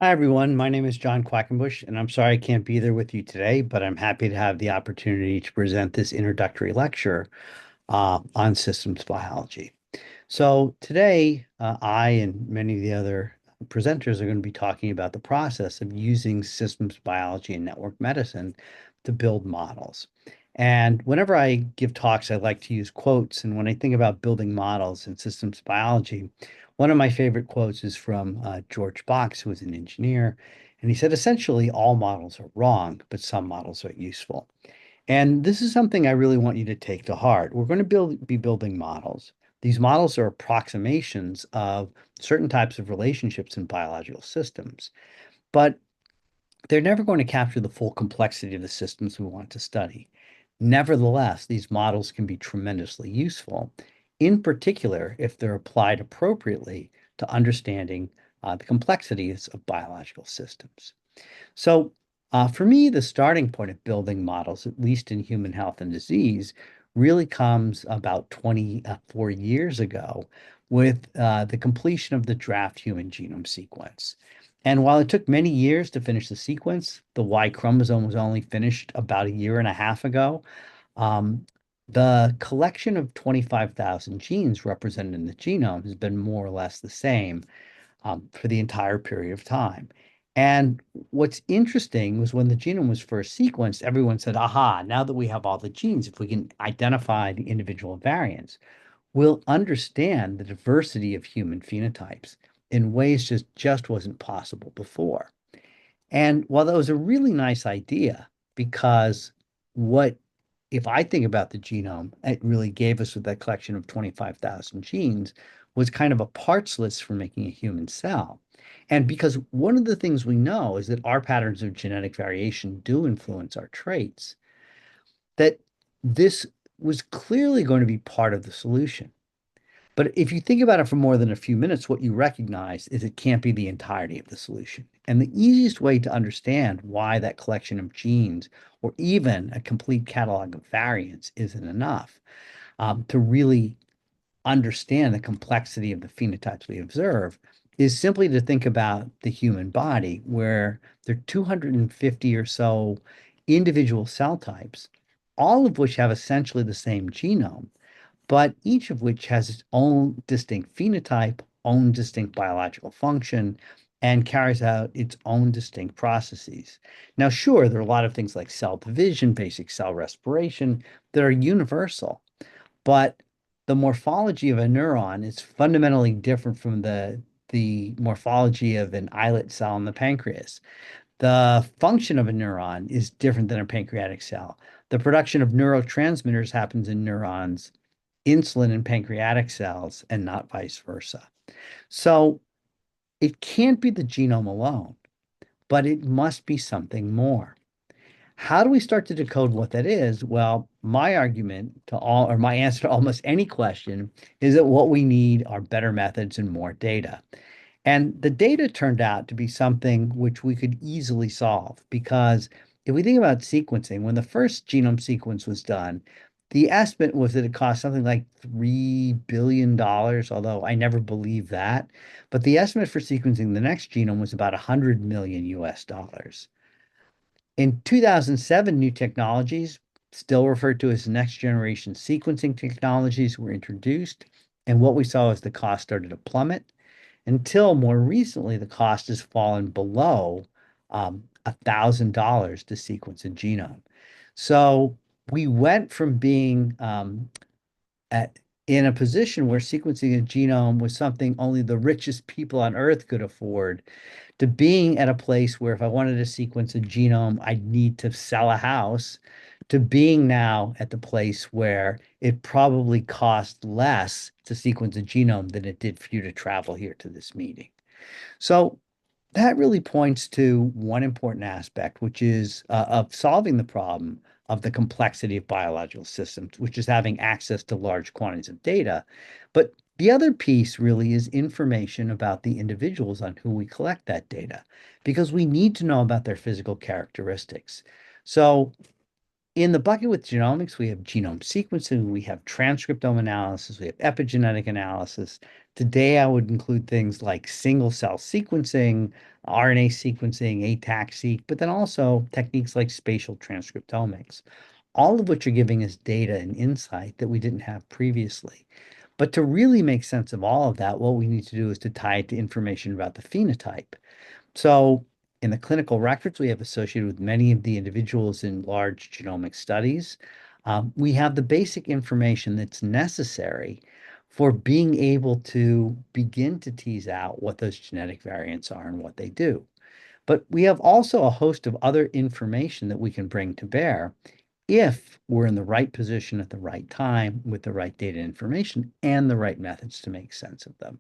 Hi, everyone. My name is John Quackenbush, and I'm sorry I can't be there with you today, but I'm happy to have the opportunity to present this introductory lecture on systems biology. So today, I and many of the other presenters are going to be talking about the process of using systems biology and network medicine to build models. And whenever I give talks, I like to use quotes. And when I think about building models in systems biology, one of my favorite quotes is from George Box, who was an engineer. And he said, essentially, all models are wrong, but some models are useful. And this is something I really want you to take to heart. We're going to be building models. These models are approximations of certain types of relationships in biological systems, but they're never going to capture the full complexity of the systems we want to study. Nevertheless, these models can be tremendously useful, in particular if they're applied appropriately to understanding the complexities of biological systems. So, for me, the starting point of building models, at least in human health and disease, really comes about 24 years ago with the completion of the draft human genome sequence. And while it took many years to finish the sequence, the Y chromosome was only finished about a year and a half ago. Um, the collection of 25,000 genes represented in the genome has been more or less the same for the entire period of time. And what's interesting was when the genome was first sequenced, everyone said, aha, now that we have all the genes, if we can identify the individual variants, we'll understand the diversity of human phenotypes in ways just wasn't possible before. And while that was a really nice idea, because what if I think about the genome, it really gave us with that collection of 25,000 genes was kind of a parts list for making a human cell. And because one of the things we know is that our patterns of genetic variation do influence our traits, that this was clearly going to be part of the solution. But if you think about it for more than a few minutes, what you recognize is it can't be the entirety of the solution. And the easiest way to understand why that collection of genes or even a complete catalog of variants isn't enough to really understand the complexity of the phenotypes we observe is simply to think about the human body, where there are 250 or so individual cell types, all of which have essentially the same genome, but each of which has its own distinct phenotype, own distinct biological function, and carries out its own distinct processes. Now, sure, there are a lot of things like cell division, basic cell respiration that are universal, but the morphology of a neuron is fundamentally different from the morphology of an islet cell in the pancreas. The function of a neuron is different than a pancreatic cell. The production of neurotransmitters happens in neurons, insulin in pancreatic cells, and not vice versa. So it can't be the genome alone, but it must be something more. How do we start to decode what that is? Well, my argument to all, or my answer to almost any question, is that what we need are better methods and more data. And the data turned out to be something which we could easily solve because if we think about sequencing, when the first genome sequence was done, the estimate was that it cost something like $3 billion, although I never believed that. But the estimate for sequencing the next genome was about 100 million US dollars. In 2007, new technologies, still referred to as next generation sequencing technologies, were introduced. And what we saw is the cost started to plummet until more recently, the cost has fallen below $1,000 to sequence a genome. So we went from being at, in a position where sequencing a genome was something only the richest people on Earth could afford to being at a place where if I wanted to sequence a genome, I'd need to sell a house, to being now at the place where it probably cost less to sequence a genome than it did for you to travel here to this meeting. So that really points to one important aspect, which is of solving the problem of the complexity of biological systems, which is having access to large quantities of data. But the other piece really is information about the individuals on who we collect that data, because we need to know about their physical characteristics. So In the bucket with genomics, we have genome sequencing, we have transcriptome analysis, we have epigenetic analysis. Today, I would include things like single cell sequencing, RNA sequencing, ATAC-seq, but then also techniques like spatial transcriptomics, all of which are giving us data and insight that we didn't have previously. But to really make sense of all of that, what we need to do is to tie it to information about the phenotype. So in the clinical records we have associated with many of the individuals in large genomic studies, we have the basic information that's necessary for being able to begin to tease out what those genetic variants are and what they do. But we have also a host of other information that we can bring to bear if we're in the right position at the right time with the right data information and the right methods to make sense of them.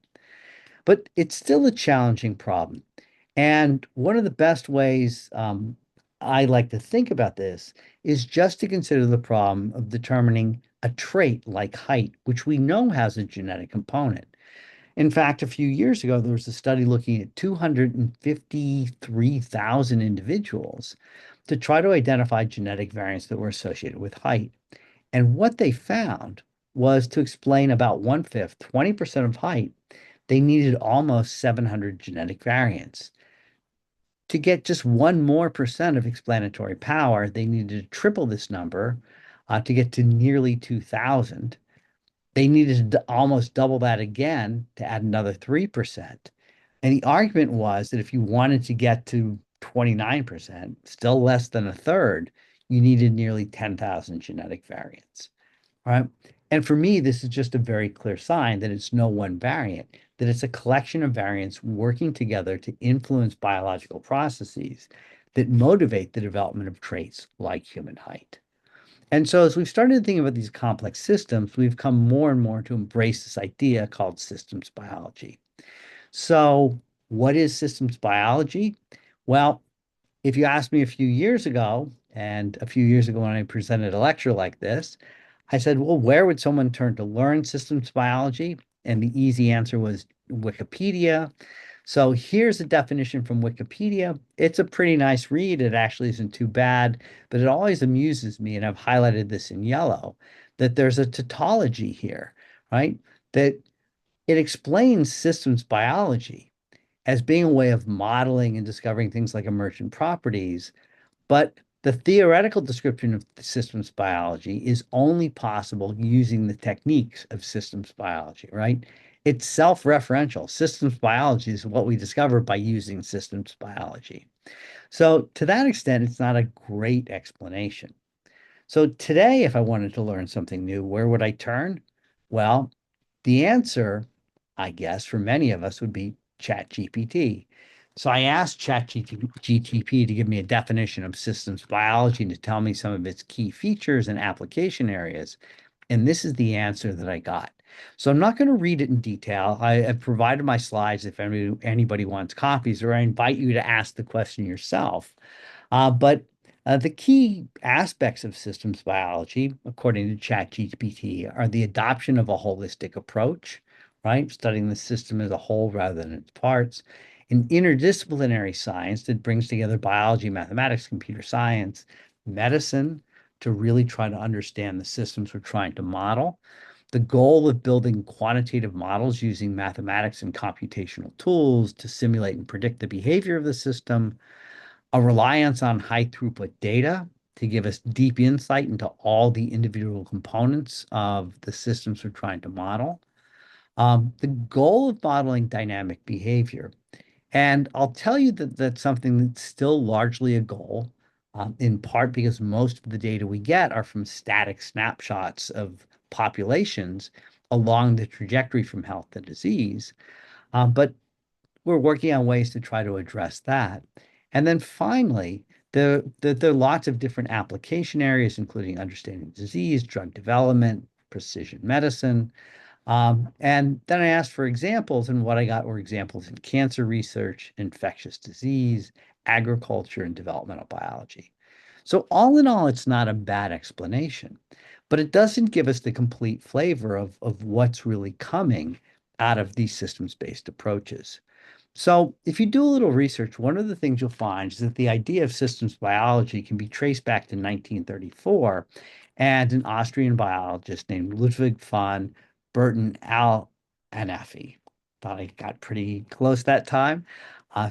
But it's still a challenging problem. And one of the best ways I like to think about this is just to consider the problem of determining a trait like height, which we know has a genetic component. In fact, a few years ago, there was a study looking at 253,000 individuals to try to identify genetic variants that were associated with height. And what they found was to explain about one-fifth, 20% of height, they needed almost 700 genetic variants. To get just 1% more of explanatory power, they needed to triple this number to get to nearly 2,000. They needed to almost double that again to add another 3%. And the argument was that if you wanted to get to 29%, still less than a third, you needed nearly 10,000 genetic variants, right? And for me, this is just a very clear sign that it's no one variant, that it's a collection of variants working together to influence biological processes that motivate the development of traits like human height. And so, as we've started to think about these complex systems, we've come more and more to embrace this idea called systems biology. So, what is systems biology? Well, if you asked me a few years ago, and a few years ago when I presented a lecture like this, I said, well, where would someone turn to learn systems biology? And the easy answer was Wikipedia. So here's a definition from Wikipedia. It's a pretty nice read. It actually isn't too bad, but it always amuses me, and I've highlighted this in yellow, that there's a tautology here, right? That it explains systems biology as being a way of modeling and discovering things like emergent properties, but the theoretical description of the systems biology is only possible using the techniques of systems biology, right? It's self-referential. Systems biology is what we discover by using systems biology. So to that extent, it's not a great explanation. So today, if I wanted to learn something new, where would I turn? Well, the answer, I guess, for many of us would be ChatGPT. So I asked ChatGPT to give me a definition of systems biology and to tell me some of its key features and application areas. And this is the answer that I got. So I'm not going to read it in detail. I have provided my slides if anybody wants copies, or I invite you to ask the question yourself. But the key aspects of systems biology, according to ChatGPT, are the adoption of a holistic approach, right? Studying the system as a whole rather than its parts, an interdisciplinary science that brings together biology, mathematics, computer science, medicine to really try to understand the systems we're trying to model. The goal of building quantitative models using mathematics and computational tools to simulate and predict the behavior of the system, a reliance on high throughput data to give us deep insight into all the individual components of the systems we're trying to model. The goal of modeling dynamic behavior. And I'll tell you that that's something that's still largely a goal, in part because most of the data we get are from static snapshots of populations along the trajectory from health to disease. But we're working on ways to try to address that. And then finally, there are lots of different application areas, including understanding disease, drug development, precision medicine. And then I asked for examples, and what I got were examples in cancer research, infectious disease, agriculture, and developmental biology. So all in all, it's not a bad explanation, but it doesn't give us the complete flavor of what's really coming out of these systems-based approaches. So, if you do a little research, one of the things you'll find is that the idea of systems biology can be traced back to 1934 and an Austrian biologist named Ludwig von Burton Al-Anafi. Thought I got pretty close that time.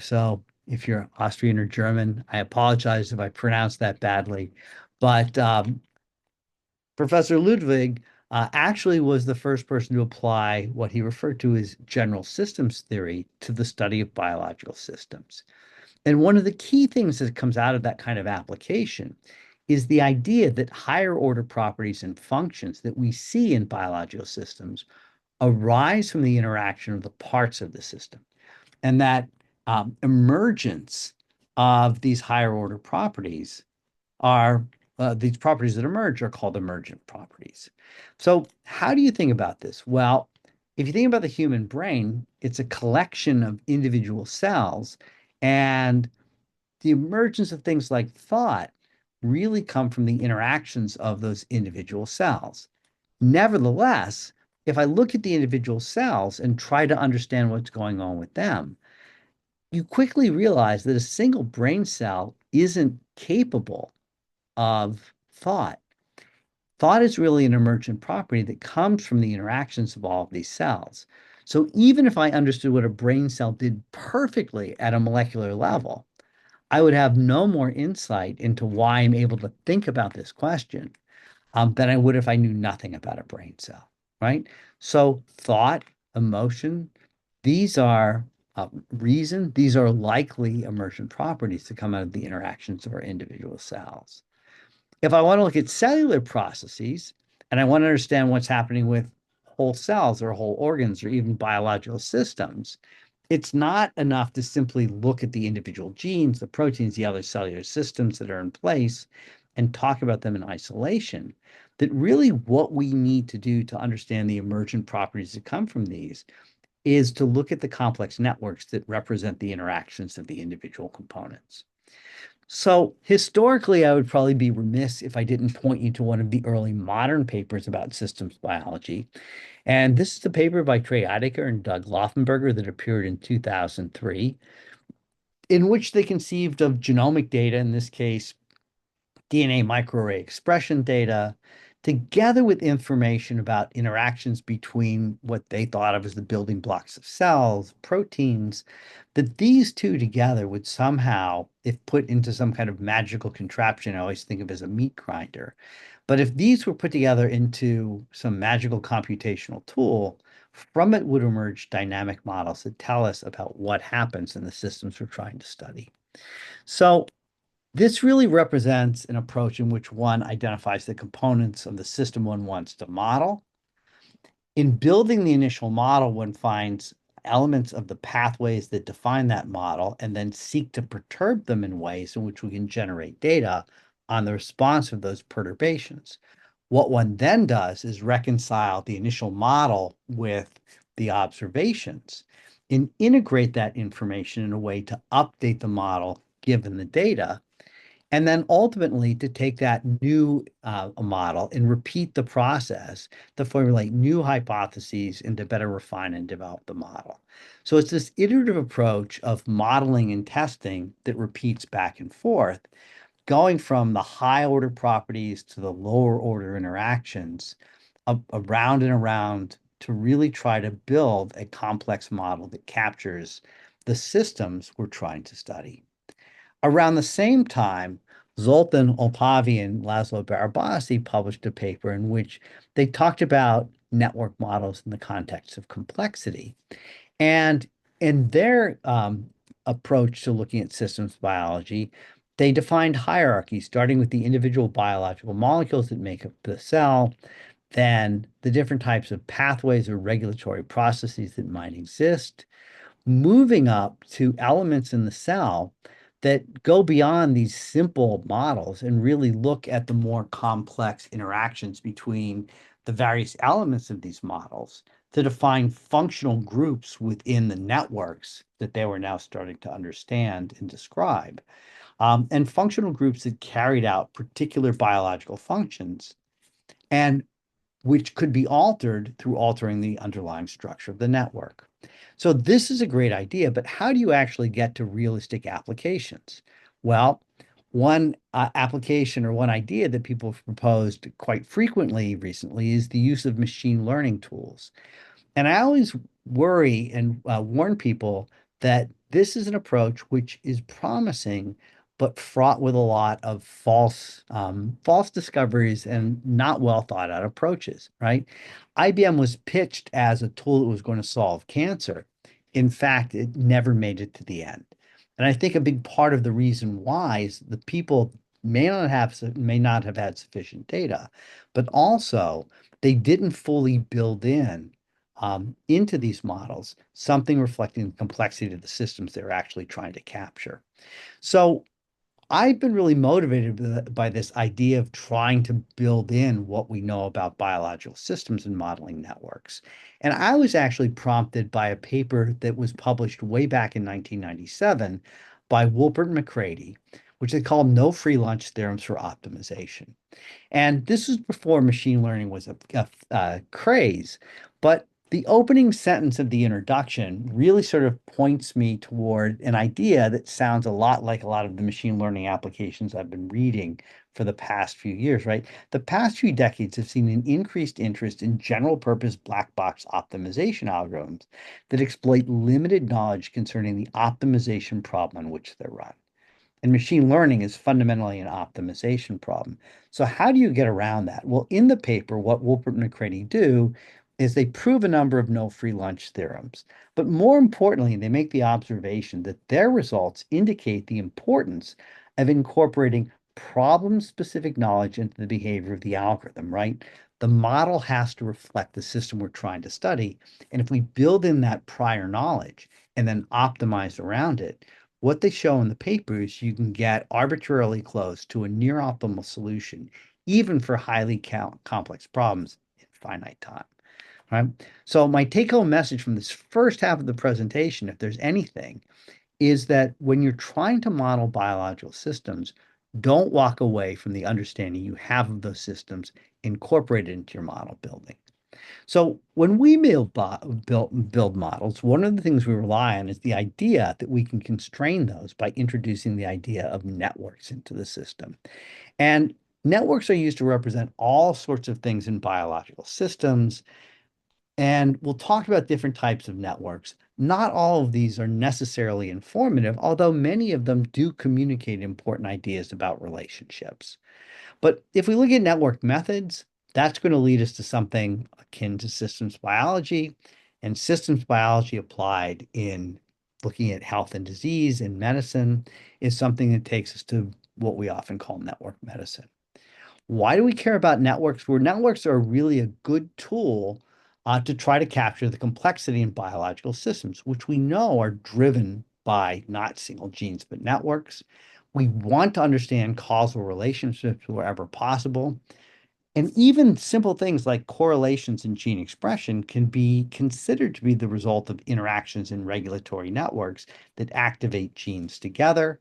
So, if you're Austrian or German, I apologize if I pronounced that badly. But Professor Ludwig actually was the first person to apply what he referred to as general systems theory to the study of biological systems. And one of the key things that comes out of that kind of application is the idea that higher order properties and functions that we see in biological systems arise from the interaction of the parts of the system, and that emergence of these higher order properties are these properties that emerge are called emergent properties. So, how do you think about this? Well, if you think about the human brain, it's a collection of individual cells, and the emergence of things like thought really come from the interactions of those individual cells. Nevertheless, if I look at the individual cells and try to understand what's going on with them, you quickly realize that a single brain cell isn't capable of thought. Thought is really an emergent property that comes from the interactions of all of these cells. So even if I understood what a brain cell did perfectly at a molecular level, I would have no more insight into why I'm able to think about this question than I would if I knew nothing about a brain cell, right? So thought, emotion, these are reason, these are likely emergent properties to come out of the interactions of our individual cells. If I want to look at cellular processes and I want to understand what's happening with whole cells or whole organs or even biological systems, it's not enough to simply look at the individual genes, the proteins, the other cellular systems that are in place and talk about them in isolation. That really what we need to do to understand the emergent properties that come from these is to look at the complex networks that represent the interactions of the individual components. So historically, I would probably be remiss if I didn't point you to one of the early modern papers about systems biology. And this is the paper by Trey Ideker and Doug Laufenberger that appeared in 2003, in which they conceived of genomic data, in this case, DNA microarray expression data, together with information about interactions between what they thought of as the building blocks of cells, proteins, that these two together would somehow, if put into some kind of magical contraption, I always think of as a meat grinder. But if these were put together into some magical computational tool, from it would emerge dynamic models that tell us about what happens in the systems we're trying to study. So this really represents an approach in which one identifies the components of the system one wants to model. In building the initial model, one finds elements of the pathways that define that model and then seek to perturb them in ways in which we can generate data on the response of those perturbations. What one then does is reconcile the initial model with the observations and integrate that information in a way to update the model given the data, and then ultimately to take that new model and repeat the process to formulate new hypotheses and to better refine and develop the model. So it's this iterative approach of modeling and testing that repeats back and forth, going from the high order properties to the lower order interactions, around and around, to really try to build a complex model that captures the systems we're trying to study. Around the same time, Zoltan Opavi and Laszlo Barabasi published a paper in which they talked about network models in the context of complexity. And in their approach to looking at systems biology, they defined hierarchies, starting with the individual biological molecules that make up the cell, then the different types of pathways or regulatory processes that might exist, moving up to elements in the cell that go beyond these simple models and really look at the more complex interactions between the various elements of these models to define functional groups within the networks that they were now starting to understand and describe, and functional groups that carried out particular biological functions. And which could be altered through altering the underlying structure of the network. So this is a great idea, but how do you actually get to realistic applications? Well, one application or one idea that people have proposed quite frequently recently is the use of machine learning tools. And I always worry and warn people that this is an approach which is promising, but fraught with a lot of false discoveries and not well thought out approaches, right? IBM was pitched as a tool that was going to solve cancer. In fact, it never made it to the end. And I think a big part of the reason why is the people may not have had sufficient data, but also they didn't fully build into these models, something reflecting the complexity of the systems they're actually trying to capture. So I've been really motivated by this idea of trying to build in what we know about biological systems and modeling networks. And I was actually prompted by a paper that was published way back in 1997 by Wolpert and McCready, which they call no free lunch theorems for optimization. And this was before machine learning was a craze. But the opening sentence of the introduction really sort of points me toward an idea that sounds a lot like a lot of the machine learning applications I've been reading for the past few years, right? The past few decades have seen an increased interest in general purpose black box optimization algorithms that exploit limited knowledge concerning the optimization problem on which they're run. And machine learning is fundamentally an optimization problem. So how do you get around that? Well, in the paper, what Wolpert and McCready do is they prove a number of no free lunch theorems. But more importantly, they make the observation that their results indicate the importance of incorporating problem-specific knowledge into the behavior of the algorithm, right? The model has to reflect the system we're trying to study. And if we build in that prior knowledge and then optimize around it, what they show in the paper is you can get arbitrarily close to a near optimal solution, even for highly complex problems in finite time. Right. So my take-home message from this first half of the presentation, if there's anything, is that when you're trying to model biological systems, don't walk away from the understanding you have of those systems incorporated into your model building. So when we build models, one of the things we rely on is the idea that we can constrain those by introducing the idea of networks into the system. And networks are used to represent all sorts of things in biological systems. And we'll talk about different types of networks. Not all of these are necessarily informative, although many of them do communicate important ideas about relationships. But if we look at network methods, that's going to lead us to something akin to systems biology. And systems biology applied in looking at health and disease and medicine is something that takes us to what we often call network medicine. Why do we care about networks? Well, networks are really a good tool to try to capture the complexity in biological systems, which we know are driven by not single genes, but networks. We want to understand causal relationships wherever possible. And even simple things like correlations in gene expression can be considered to be the result of interactions in regulatory networks that activate genes together.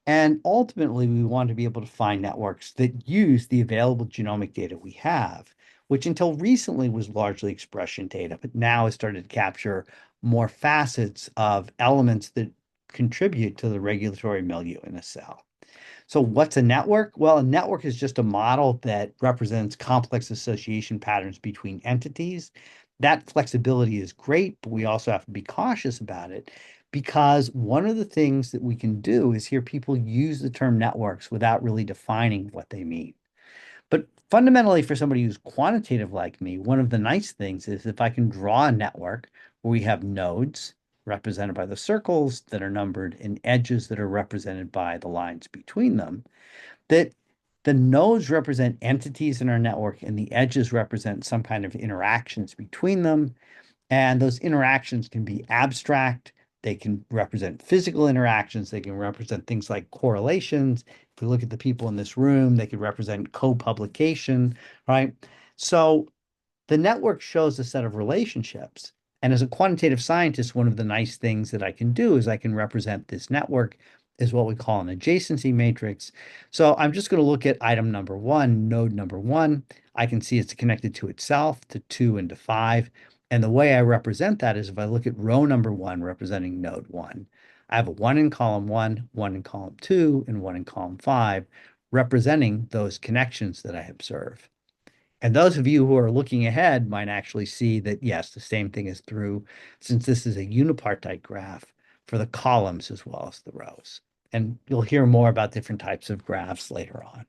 And ultimately, we want to be able to find networks that use the available genomic data we have, which until recently was largely expression data, but now has started to capture more facets of elements that contribute to the regulatory milieu in a cell. So what's a network? Well, a network is just a model that represents complex association patterns between entities. That flexibility is great, but we also have to be cautious about it because one of the things that we can do is hear people use the term networks without really defining what they mean. But fundamentally, for somebody who's quantitative like me, one of the nice things is if I can draw a network where we have nodes represented by the circles that are numbered and edges that are represented by the lines between them, that the nodes represent entities in our network and the edges represent some kind of interactions between them. And those interactions can be abstract. They can represent physical interactions. They can represent things like correlations. If we look at the people in this room, they could represent co-publication, right? So the network shows a set of relationships. And as a quantitative scientist, one of the nice things that I can do is I can represent this network as what we call an adjacency matrix. So I'm just going to look at item number one, node number one. I can see it's connected to itself, to 2, and to 5. And the way I represent that is if I look at row number 1 representing node 1, I have a 1 in column 1, 1 in column 2, and 1 in column 5, representing those connections that I observe. And those of you who are looking ahead might actually see that, yes, the same thing is true since this is a unipartite graph for the columns as well as the rows. And you'll hear more about different types of graphs later on.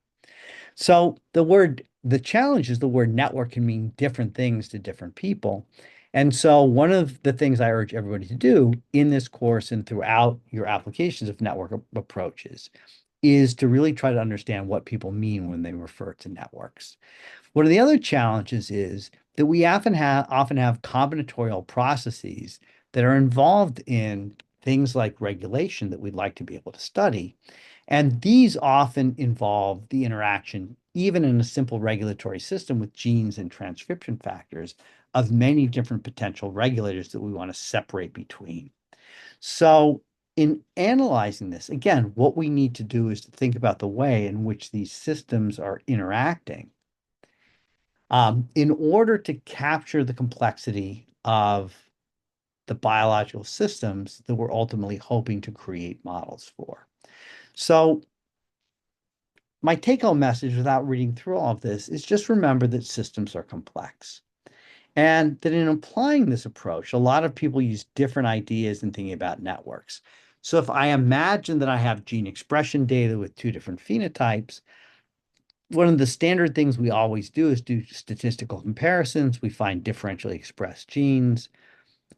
So the challenge is the word network can mean different things to different people. And so one of the things I urge everybody to do in this course and throughout your applications of network approaches is to really try to understand what people mean when they refer to networks. One of the other challenges is that we often have combinatorial processes that are involved in things like regulation that we'd like to be able to study. And these often involve the interaction, even in a simple regulatory system with genes and transcription factors, of many different potential regulators that we want to separate between. So, in analyzing this, again, what we need to do is to think about the way in which these systems are interacting in order to capture the complexity of the biological systems that we're ultimately hoping to create models for. So, my take-home message without reading through all of this is just remember that systems are complex. And that in applying this approach, a lot of people use different ideas in thinking about networks. So if I imagine that I have gene expression data with 2 different phenotypes, one of the standard things we always do is do statistical comparisons. We find differentially expressed genes.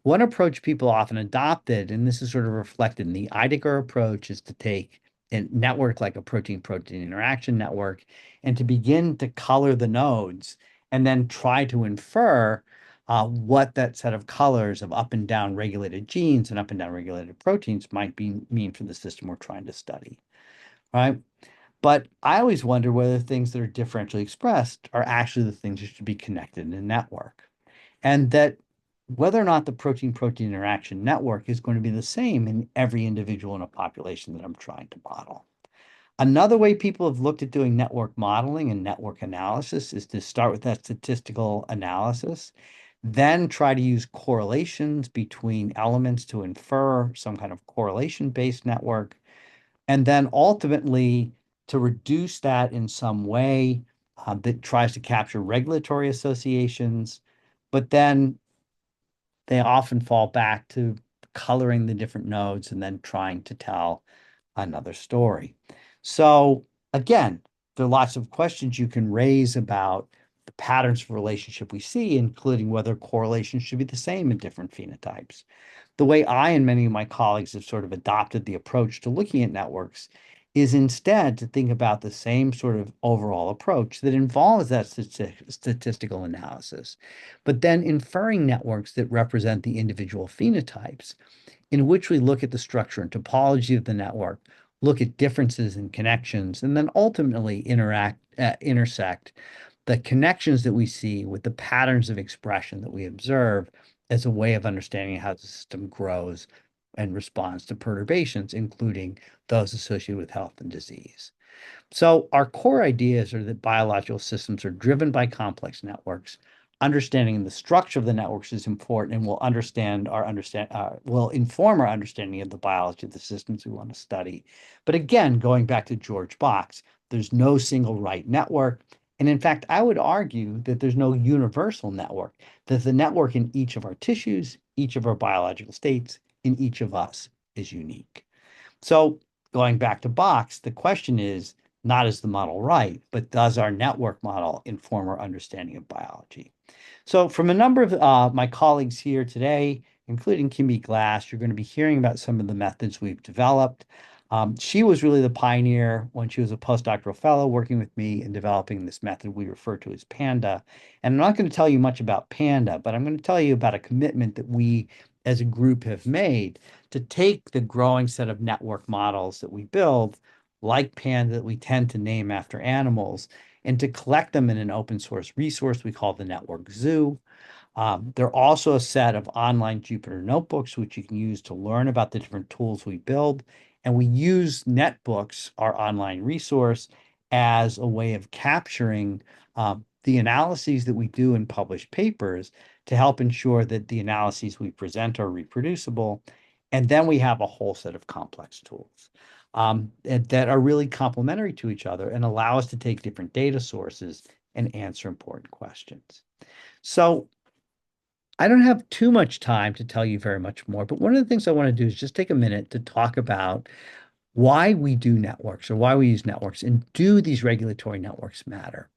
One approach people often adopted, and this is sort of reflected in the IDEGER approach, is to take a network like a protein-protein interaction network and to begin to color the nodes and then try to infer what that set of colors of up and down regulated genes and up and down regulated proteins might mean for the system we're trying to study, right? But I always wonder whether things that are differentially expressed are actually the things that should be connected in a network. And that whether or not the protein-protein interaction network is going to be the same in every individual in a population that I'm trying to model. Another way people have looked at doing network modeling and network analysis is to start with that statistical analysis, then try to use correlations between elements to infer some kind of correlation-based network, and then ultimately to reduce that in some way that tries to capture regulatory associations, but then they often fall back to coloring the different nodes and then trying to tell another story. So again, there are lots of questions you can raise about the patterns of relationship we see, including whether correlations should be the same in different phenotypes. The way I and many of my colleagues have sort of adopted the approach to looking at networks is instead to think about the same sort of overall approach that involves that statistical analysis, but then inferring networks that represent the individual phenotypes, in which we look at the structure and topology of the network, look at differences in connections, and then ultimately intersect the connections that we see with the patterns of expression that we observe as a way of understanding how the system grows and responds to perturbations, including those associated with health and disease. So our core ideas are that biological systems are driven by complex networks. Understanding the structure of the networks is important and will inform our understanding of the biology of the systems we want to study. But again, going back to George Box, there's no single right network. And in fact, I would argue that there's no universal network, that the network in each of our tissues, each of our biological states, in each of us is unique. So going back to Box, the question is not is the model right, but does our network model inform our understanding of biology? So from a number of my colleagues here today, including Kimmy Glass, you're going to be hearing about some of the methods we've developed. She was really the pioneer when she was a postdoctoral fellow working with me in developing this method we refer to as PANDA. And I'm not going to tell you much about PANDA, but I'm going to tell you about a commitment that we as a group have made to take the growing set of network models that we build, like PANDA, that we tend to name after animals, and to collect them in an open source resource we call the Network Zoo. There are also a set of online Jupyter notebooks, which you can use to learn about the different tools we build. And we use NetBooks, our online resource, as a way of capturing the analyses that we do in published papers to help ensure that the analyses we present are reproducible. And then we have a whole set of complex tools that are really complementary to each other and allow us to take different data sources and answer important questions. So I don't have too much time to tell you very much more, but one of the things I want to do is just take a minute to talk about why we do networks or why we use networks and do these regulatory networks matter.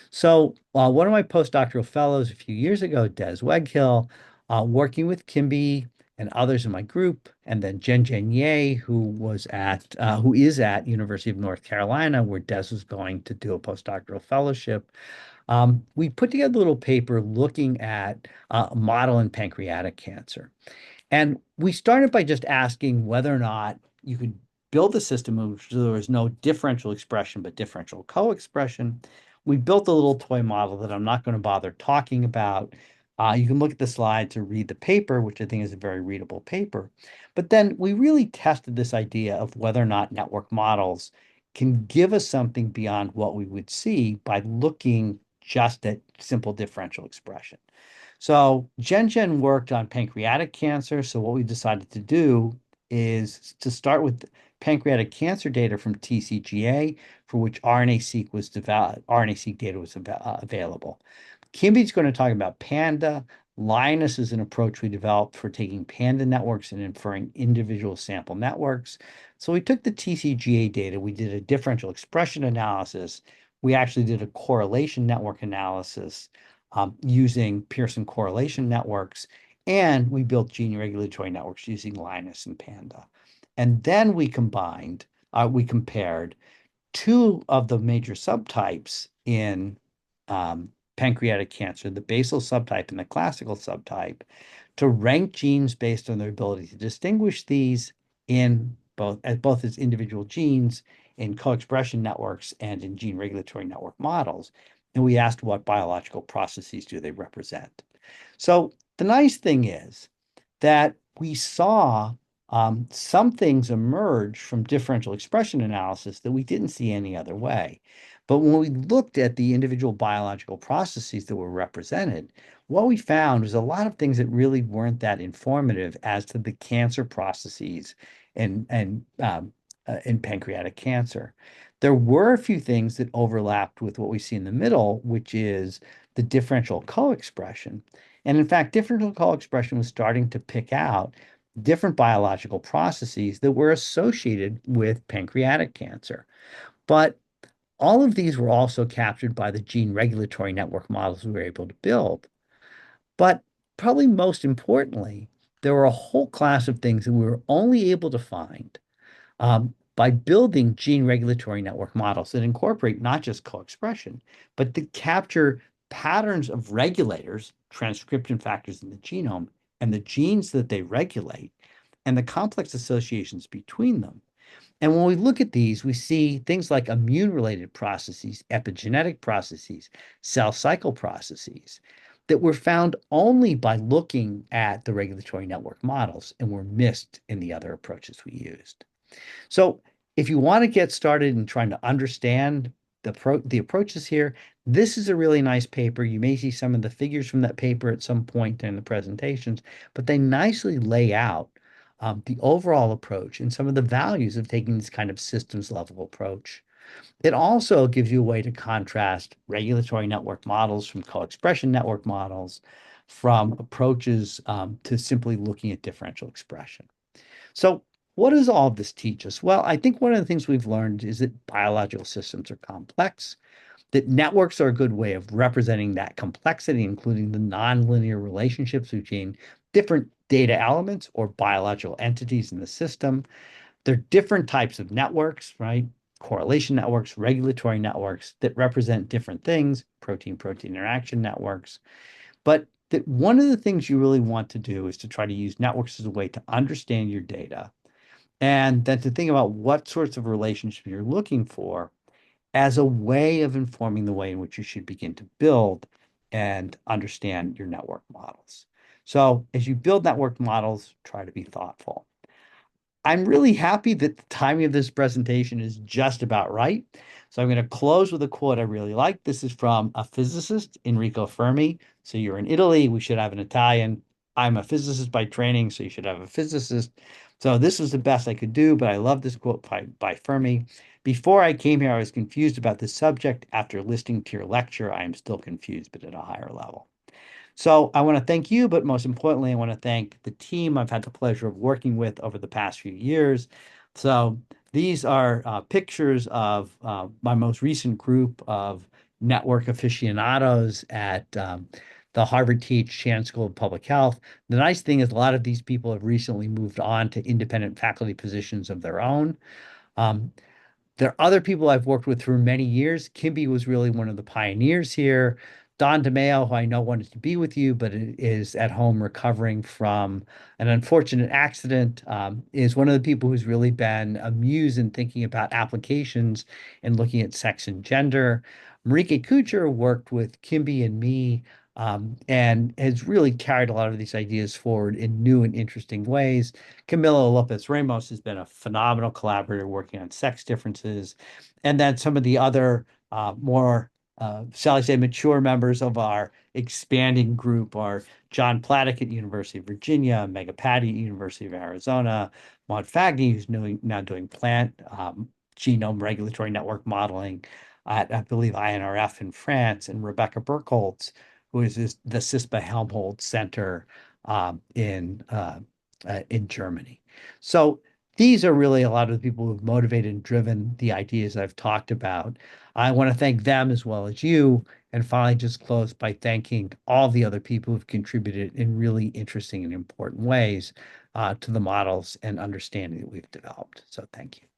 So one of my postdoctoral fellows a few years ago, Des Weghill, working with Kimby and others in my group, and then Zhenjian Ye, who is at University of North Carolina, where Des was going to do a postdoctoral fellowship. We put together a little paper looking at a model in pancreatic cancer. And we started by just asking whether or not you could build a system in which there was no differential expression, but differential co-expression. We built a little toy model that I'm not going to bother talking about. You can look at the slide to read the paper, which I think is a very readable paper. But then we really tested this idea of whether or not network models can give us something beyond what we would see by looking just at simple differential expression. So Jen worked on pancreatic cancer. So what we decided to do is to start with pancreatic cancer data from TCGA, for which RNA-seq was developed, RNA-seq data was available. Kimby's going to talk about Panda. Linus is an approach we developed for taking Panda networks and inferring individual sample networks. So we took the TCGA data, we did a differential expression analysis, we actually did a correlation network analysis using Pearson correlation networks, and we built gene regulatory networks using Linus and Panda. And then we compared two of the major subtypes in pancreatic cancer, the basal subtype and the classical subtype, to rank genes based on their ability to distinguish these in both as individual genes in co-expression networks and in gene regulatory network models. And we asked what biological processes do they represent. So the nice thing is that we saw some things emerge from differential expression analysis that we didn't see any other way. But when we looked at the individual biological processes that were represented, what we found was a lot of things that really weren't that informative as to the cancer processes in pancreatic cancer. There were a few things that overlapped with what we see in the middle, which is the differential co-expression. And in fact, differential co-expression was starting to pick out different biological processes that were associated with pancreatic cancer. But all of these were also captured by the gene regulatory network models we were able to build. But probably most importantly, there were a whole class of things that we were only able to find by building gene regulatory network models that incorporate not just co-expression, but that capture patterns of regulators, transcription factors in the genome, and the genes that they regulate, and the complex associations between them. And when we look at these, we see things like immune-related processes, epigenetic processes, cell cycle processes that were found only by looking at the regulatory network models and were missed in the other approaches we used. So if you want to get started in trying to understand the approaches here, this is a really nice paper. You may see some of the figures from that paper at some point in the presentations, but they nicely lay out the overall approach and some of the values of taking this kind of systems level approach. It also gives you a way to contrast regulatory network models from co-expression network models, from approaches to simply looking at differential expression. So what does all of this teach us? Well, I think one of the things we've learned is that biological systems are complex, that networks are a good way of representing that complexity, including the nonlinear relationships between different data elements or biological entities in the system. There are different types of networks, right? Correlation networks, regulatory networks that represent different things, protein-protein interaction networks. But that one of the things you really want to do is to try to use networks as a way to understand your data and then to think about what sorts of relationships you're looking for as a way of informing the way in which you should begin to build and understand your network models. So as you build network models, try to be thoughtful. I'm really happy that the timing of this presentation is just about right. So I'm going to close with a quote I really like. This is from a physicist, Enrico Fermi. So you're in Italy, we should have an Italian. I'm a physicist by training, so you should have a physicist. So this was the best I could do, but I love this quote by Fermi. Before I came here, I was confused about this subject. After listening to your lecture, I am still confused, but at a higher level. So I want to thank you, but most importantly, I want to thank the team I've had the pleasure of working with over the past few years. So these are pictures of my most recent group of network aficionados at the Harvard T.H. Chan School of Public Health. The nice thing is a lot of these people have recently moved on to independent faculty positions of their own. Um, there are other people I've worked with for many years. Kimby was really one of the pioneers here. Don DeMeo, who I know wanted to be with you, but is at home recovering from an unfortunate accident, is one of the people who's really been a muse in thinking about applications and looking at sex and gender. Marike Kucher worked with Kimby and me, and has really carried a lot of these ideas forward in new and interesting ways. Camilo Lopez Ramos has been a phenomenal collaborator working on sex differences. And then some of the other more, shall I say, mature members of our expanding group are John Platic at University of Virginia, Megha Patti at University of Arizona, Maud Fagny, who's now doing plant genome regulatory network modeling at, I believe, INRF in France, and Rebecca Burkholtz, who is the CISPA Helmholtz Center in Germany. So these are really a lot of the people who've motivated and driven the ideas I've talked about. I want to thank them as well as you. And finally, just close by thanking all the other people who've contributed in really interesting and important ways to the models and understanding that we've developed. So thank you.